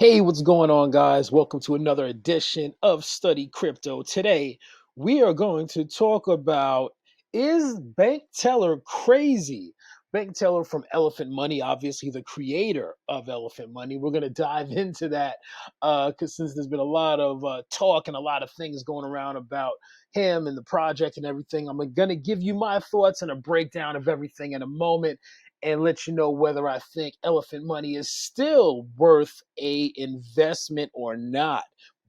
Hey, what's going on, guys? Welcome to another edition of Study Crypto. Today, we are going to talk about, is Bank Teller crazy? Bank Teller from Elephant Money, obviously the creator of Elephant Money. We're going to dive into that because since there's been a lot of talk and a lot of things going around about him and the project and everything, I'm going to give you my thoughts and a breakdown of everything in a moment and let you know whether I think Elephant Money is still worth a investment or not.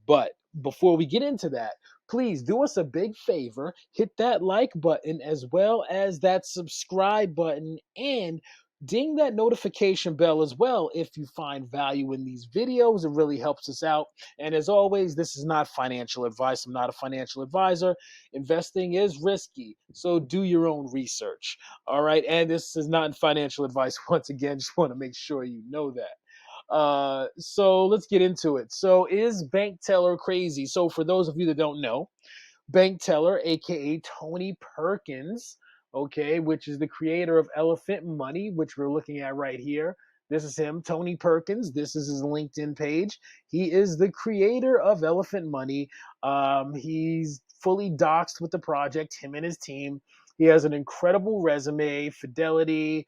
But before we get into that, please do us a big favor, hit that like button as well as that subscribe button and ding that notification bell as well if you find value in these videos. It really helps us out. And as always, this is not financial advice. I'm not a financial advisor. Investing is risky, so do your own research. All right. And this is not financial advice. Once again, just want to make sure you know that. So let's get into it. So, is Bank Teller crazy? So, for those of you that don't know, Bank Teller, aka Tony Perkins, okay, which is the creator of Elephant Money, which we're looking at right here. This is him, Tony Perkins. This is his LinkedIn page. He is the creator of Elephant Money. He's fully doxed with the project, him and his team. He has an incredible resume, Fidelity,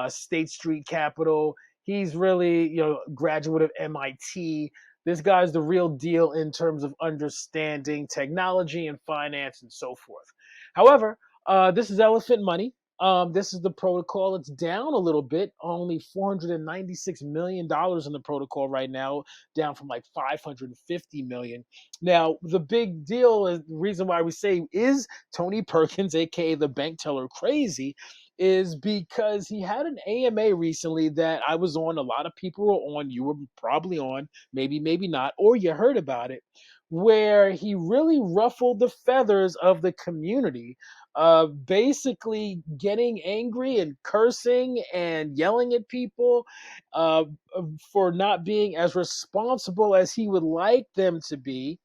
State Street Capital. He's really, graduate of MIT. This guy's the real deal in terms of understanding technology and finance and so forth. However, this is Elephant Money. This is the protocol. It's down a little bit, only $496 million in the protocol right now, down from like 550 million. Now, the big deal is the reason why we say is Tony Perkins, aka the bank teller, crazy, is because he had an AMA recently that I was on. A lot of people were on. You were probably on, maybe not, or you heard about it, where he really ruffled the feathers of the community, basically getting angry and cursing and yelling at people uh, for not being as responsible as he would like them to be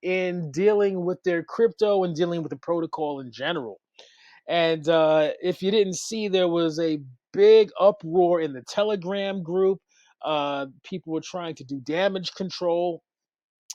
in dealing with their crypto and dealing with the protocol in general. And if you didn't see, there was a big uproar in the Telegram group. People were trying to do damage control,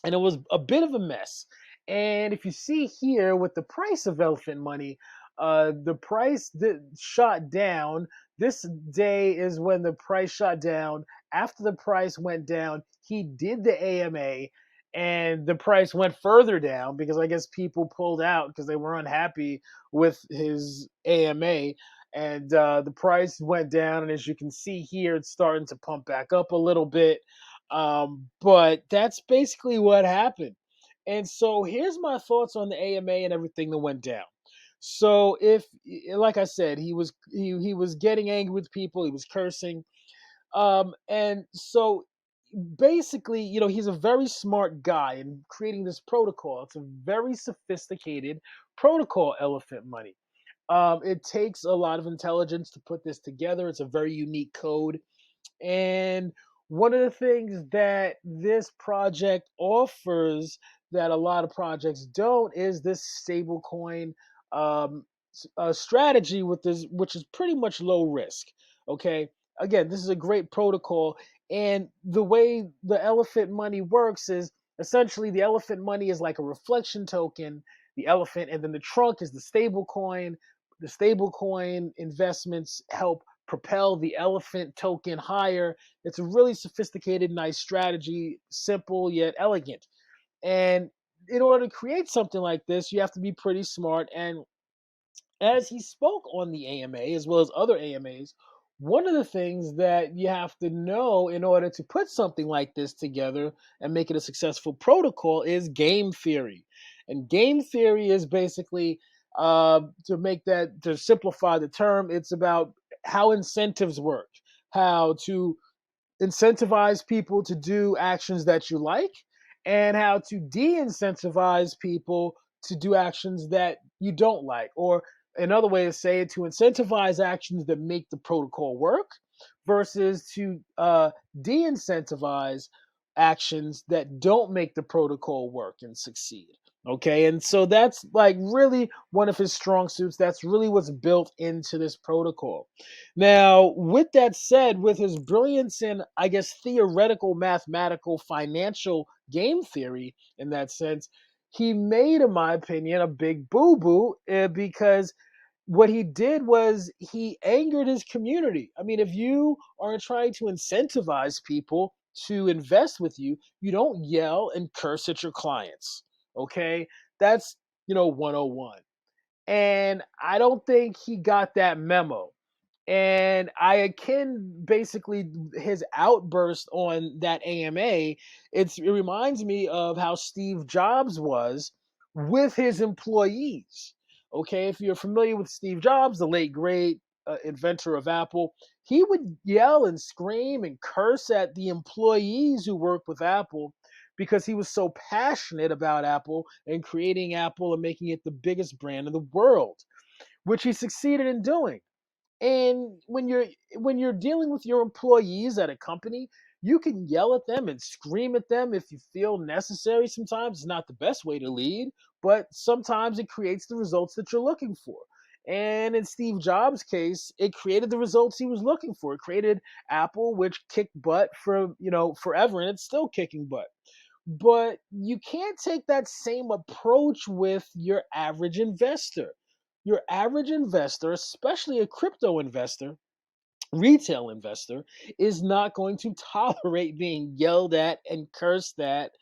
and it was a bit of a mess. And if you see here with the price of Elephant Money, the price that shot down. This day is when the price shot down. After the price went down, he did the AMA, and the price went further down because I guess people pulled out because they were unhappy with his AMA. And the price went down, and as you can see here, it's starting to pump back up a little bit. But that's basically what happened. And so here's my thoughts on the AMA and everything that went down. So if, like I said, he was getting angry with people, he was cursing, and so basically, he's a very smart guy in creating this protocol. It's a very sophisticated protocol, Elephant Money. It takes a lot of intelligence to put this together. It's a very unique code. And one of the things that this project offers that a lot of projects don't is this stablecoin um, strategy with this, which is pretty much low risk. Okay, again, this is a great protocol, and the way the Elephant Money works is essentially the Elephant Money is like a reflection token, the elephant, and then the trunk is the stablecoin. The stablecoin investments help propel the elephant token higher. It's a really sophisticated, nice strategy, simple yet elegant. And in order to create something like this, you have to be pretty smart. And as he spoke on the AMA, as well as other AMAs, one of the things that you have to know in order to put something like this together and make it a successful protocol is game theory. And game theory is basically, to simplify the term, it's about how incentives work, how to incentivize people to do actions that you like, and how to de incentivize people to do actions that you don't like. Or another way to say it, to incentivize actions that make the protocol work versus to de incentivize actions that don't make the protocol work and succeed. Okay, and so that's like really one of his strong suits. That's really what's built into this protocol. Now, with that said, with his brilliance in, I guess, theoretical, mathematical, financial game theory in that sense, he made, in my opinion, a big boo boo because what he did was he angered his community. I mean, if you are trying to incentivize people to invest with you, you don't yell and curse at your clients. Okay? That's, 101. And I don't think he got that memo. And I akin basically his outburst on that AMA. It reminds me of how Steve Jobs was with his employees. Okay, if you're familiar with Steve Jobs, the late great inventor of Apple, he would yell and scream and curse at the employees who worked with Apple because he was so passionate about Apple and creating Apple and making it the biggest brand in the world, which he succeeded in doing. And when you're dealing with your employees at a company, you can yell at them and scream at them if you feel necessary. Sometimes it's not the best way to lead, but sometimes it creates the results that you're looking for. And in Steve Jobs' case, it created the results he was looking for. It created Apple, which kicked butt for, forever, and it's still kicking butt. But you can't take that same approach with your average investor. Your average investor, especially a crypto investor, retail investor, is not going to tolerate being yelled at and cursed at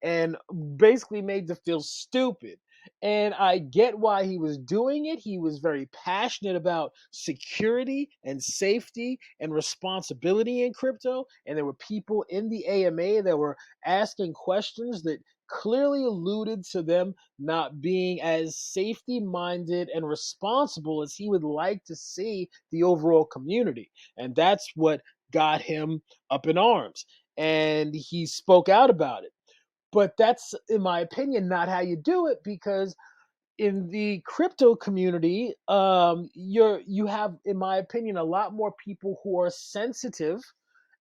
and basically made to feel stupid. And I get why he was doing it. He was very passionate about security and safety and responsibility in crypto. And there were people in the AMA that were asking questions that clearly alluded to them not being as safety minded and responsible as he would like to see the overall community. And that's what got him up in arms. And he spoke out about it, but that's, in my opinion, not how you do it, because in the crypto community, you have, in my opinion, a lot more people who are sensitive,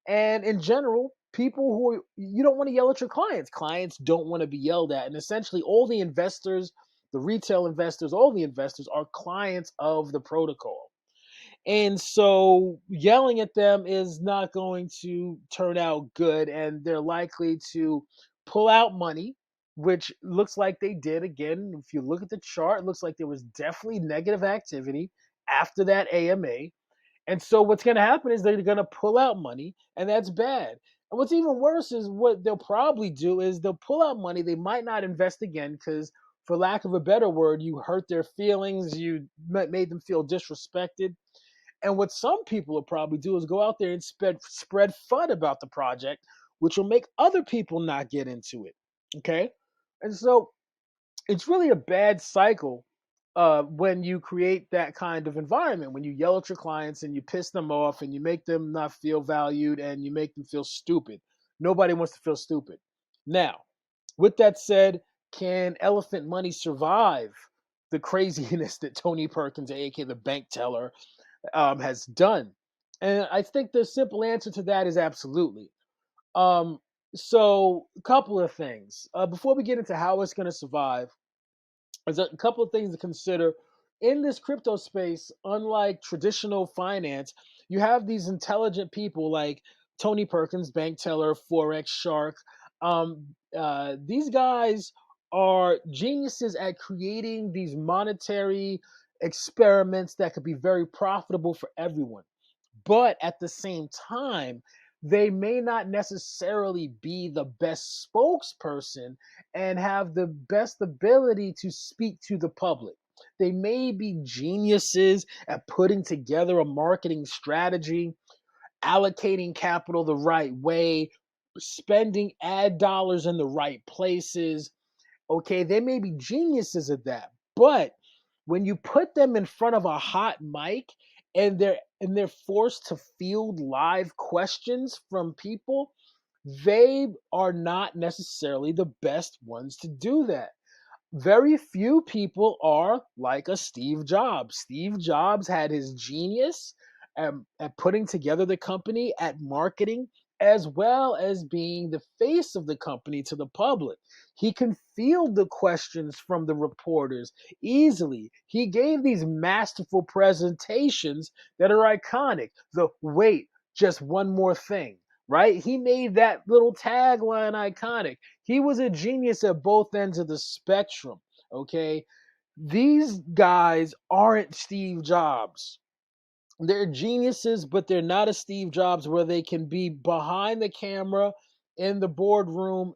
and in general, people who you don't want to yell at your clients. Clients don't want to be yelled at, and essentially, all the investors, the retail investors, all the investors are clients of the protocol. And so yelling at them is not going to turn out good, and they're likely to pull out money, which looks like they did. Again, if you look at the chart, it looks like there was definitely negative activity after that AMA. And so what's going to happen is they're going to pull out money, and that's bad. And what's even worse is what they'll probably do is they'll pull out money. They might not invest again because, for lack of a better word, you hurt their feelings. You made them feel disrespected. And what some people will probably do is go out there and spread FUD about the project, which will make other people not get into it. Okay? And so it's really a bad cycle when you create that kind of environment, when you yell at your clients and you piss them off and you make them not feel valued and you make them feel stupid. Nobody wants to feel stupid. Now, with that said, can Elephant Money survive the craziness that Tony Perkins, aka the bank teller, has done? And I think the simple answer to that is absolutely. Um, so, a couple of things. Before we get into how it's going to survive, there's a couple of things to consider. In this crypto space, unlike traditional finance, you have these intelligent people like Tony Perkins, bank teller, Forex Shark. These guys are geniuses at creating these monetary experiments that could be very profitable for everyone. But at the same time, they may not necessarily be the best spokesperson and have the best ability to speak to the public. They may be geniuses at putting together a marketing strategy, allocating capital the right way, spending ad dollars in the right places. Okay, they may be geniuses at that, but when you put them in front of a hot mic and they're forced to field live questions from people, they are not necessarily the best ones to do that. Very few people are like a Steve Jobs. Steve Jobs had his genius at putting together the company, at marketing, as well as being the face of the company to the public. He can field the questions from the reporters easily. He gave these masterful presentations that are iconic. The wait, just one more thing, right? He made that little tagline iconic. He was a genius at both ends of the spectrum, okay? These guys aren't Steve Jobs. They're geniuses, but they're not a Steve Jobs where they can be behind the camera in the boardroom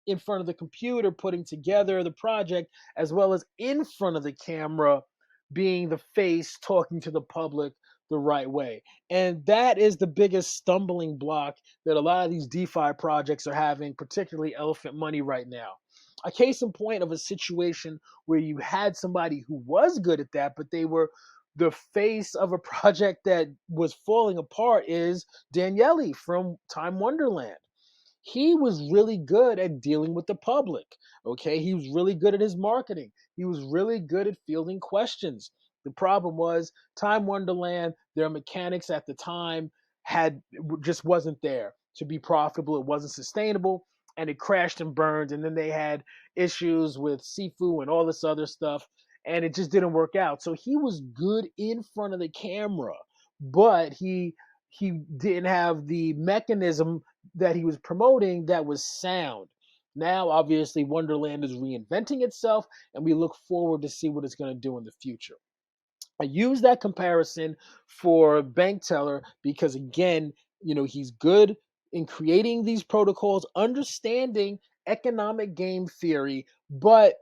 in front of the computer putting together the project, as well as in front of the camera being the face talking to the public the right way. And that is the biggest stumbling block that a lot of these DeFi projects are having, particularly Elephant Money right now. A case in point of a situation where you had somebody who was good at that, but they were the face of a project that was falling apart is Daniele from Time Wonderland. He was really good at dealing with the public. Okay, he was really good at his marketing. He was really good at fielding questions. The problem was Time Wonderland, their mechanics at the time had just wasn't there to be profitable. It wasn't sustainable, and it crashed and burned. And then they had issues with Sifu and all this other stuff, and it just didn't work out. So he was good in front of the camera, but he didn't have the mechanism that he was promoting that was sound. Now, obviously, Wonderland is reinventing itself, and we look forward to see what it's going to do in the future. I use that comparison for Bank Teller because, again, he's good in creating these protocols, understanding economic game theory, but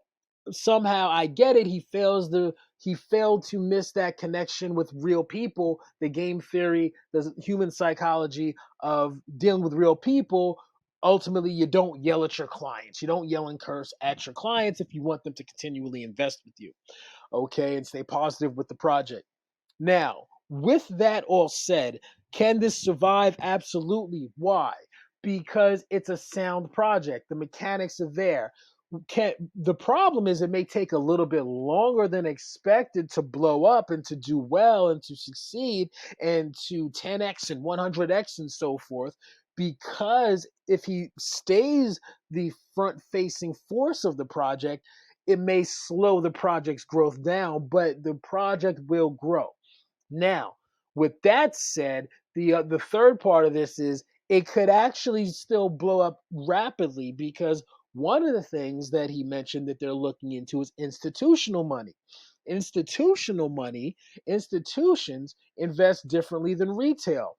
somehow I get it. He failed to miss that connection with real people, the game theory, the human psychology of dealing with real people. Ultimately, you don't yell at your clients. You don't yell and curse at your clients if you want them to continually invest with you, okay, and stay positive with the project. Now, with that all said, can this survive? Absolutely. Why? Because it's a sound project. The mechanics are there. The problem is it may take a little bit longer than expected to blow up and to do well and to succeed and to 10x and 100x and so forth, because if he stays the front facing force of the project, it may slow the project's growth down, but the project will grow. Now, with that said, the third part of this is it could actually still blow up rapidly, because one of the things that he mentioned that they're looking into is institutional money. Institutional money, institutions invest differently than retail.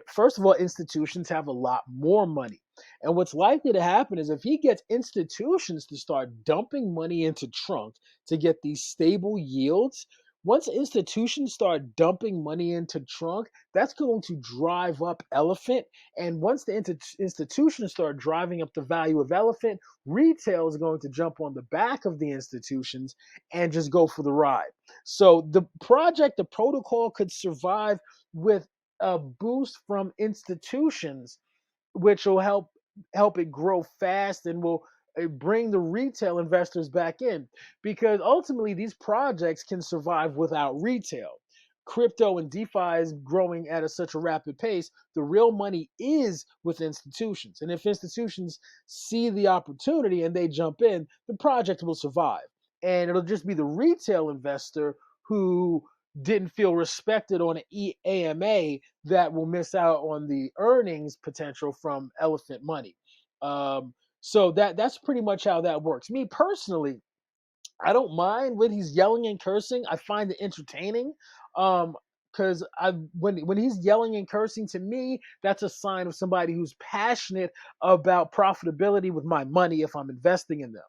First of all, institutions have a lot more money. And what's likely to happen is if he gets institutions to start dumping money into Trunk to get these stable yields, once institutions start dumping money into Trunk, that's going to drive up Elephant. And once the institutions start driving up the value of Elephant, retail is going to jump on the back of the institutions and just go for the ride. So the project, the protocol could survive with a boost from institutions, which will help it grow fast and will bring the retail investors back in, because ultimately these projects can survive without retail. Crypto and DeFi is growing at such a rapid pace. The real money is with institutions, and if institutions see the opportunity and they jump in, the project will survive. And it'll just be the retail investor who didn't feel respected on an AMA that will miss out on the earnings potential from Elephant Money. So that's pretty much how that works. Me personally, I don't mind when he's yelling and cursing. I find it entertaining. Because when he's yelling and cursing, to me, that's a sign of somebody who's passionate about profitability with my money if I'm investing in them.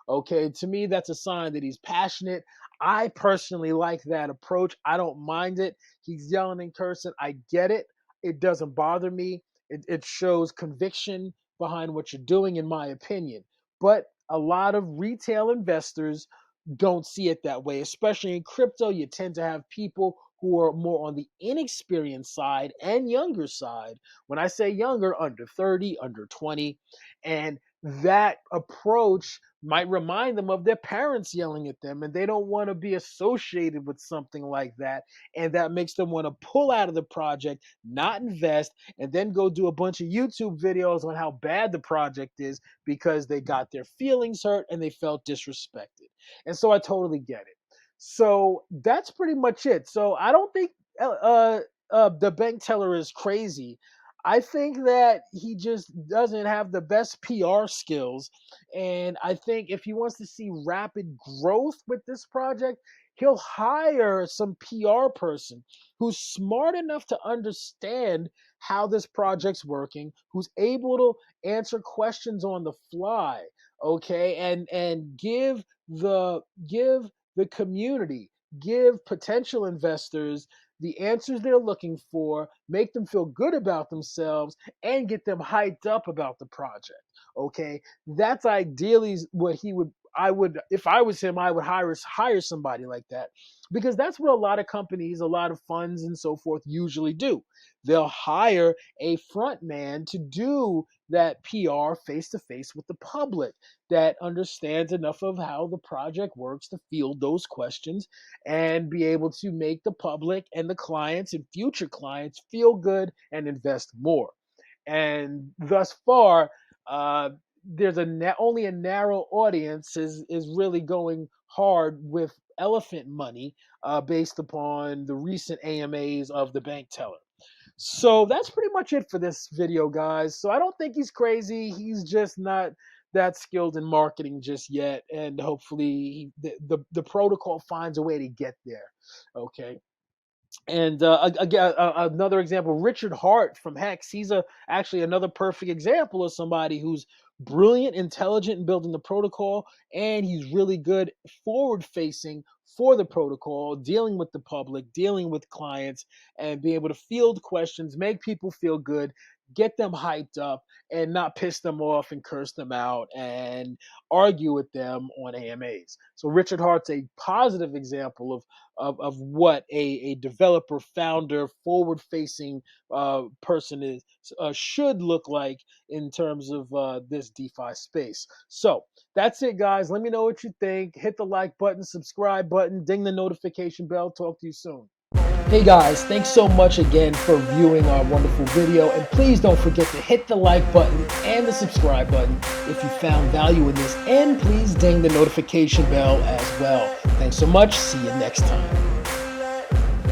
Okay, to me, that's a sign that he's passionate. I personally like that approach. I don't mind it. He's yelling and cursing. I get it. It doesn't bother me. It shows conviction behind what you're doing, in my opinion. But a lot of retail investors don't see it that way. Especially in crypto, you tend to have people who are more on the inexperienced side and younger side. When I say younger, under 30, under 20. And that approach might remind them of their parents yelling at them, and they don't want to be associated with something like that. And that makes them want to pull out of the project, not invest, and then go do a bunch of YouTube videos on how bad the project is because they got their feelings hurt and they felt disrespected. And so I totally get it. So that's pretty much it. So I don't think the bank teller is crazy. I think that he just doesn't have the best PR skills. And I think if he wants to see rapid growth with this project, he'll hire some PR person who's smart enough to understand how this project's working, who's able to answer questions on the fly, okay, and give the community, give potential investors the answers they're looking for, make them feel good about themselves, and get them hyped up about the project. Okay, that's ideally what he would. I would, if I was him, I would hire somebody like that, because that's what a lot of companies, a lot of funds, and so forth usually do. They'll hire a front man to do that PR face to face with the public, that understands enough of how the project works to field those questions and be able to make the public and the clients and future clients feel good and invest more. And thus far, there's only a narrow audience is really going hard with elephant money, based upon the recent AMAs of the bank teller. So that's pretty much it for this video, guys. So I don't think he's crazy. He's just not that skilled in marketing just yet, and hopefully the protocol finds a way to get there. Okay. And again, another example, Richard Hart from Hex. He's actually another perfect example of somebody who's brilliant, intelligent in building the protocol, and he's really good forward facing for the protocol, dealing with the public, dealing with clients, and being able to field questions, make people feel good, get them hyped up, and not piss them off and curse them out and argue with them on AMAs. So Richard Hart's a positive example of what a developer, founder, forward-facing person is should look like in terms of this DeFi space. So that's it, guys. Let me know what you think. Hit the like button, subscribe button, ding the notification bell. Talk to you soon. Hey guys, thanks so much again for viewing our wonderful video, and please don't forget to hit the like button and the subscribe button if you found value in this, and please ding the notification bell as well. Thanks so much. See you next time.